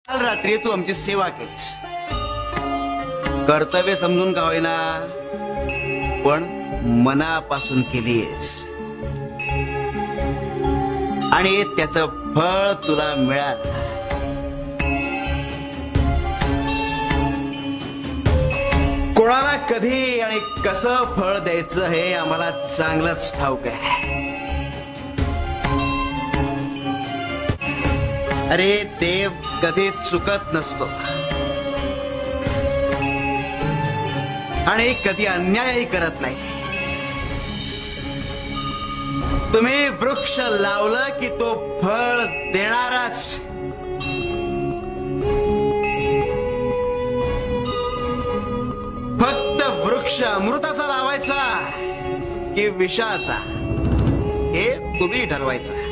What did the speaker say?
काल रात्री तू आमची सेवा केलीस, कर्तव्य समजून का होईना पण मनापासून केलीस आणि त्याचं फळ तुला मिळालं. कोणाला कधी आणि कसं फळ द्यायचं हे आम्हाला चांगलंच ठाऊक आहे. अरे देव कधी चुकत नसतो आणि कधी अन्यायही करत नाही. तुम्ही वृक्ष लावलं की तो फळ देणाराच. फक्त वृक्ष अमृताचा लावायचा की विषाचा हे तुम्ही ठरवायचं.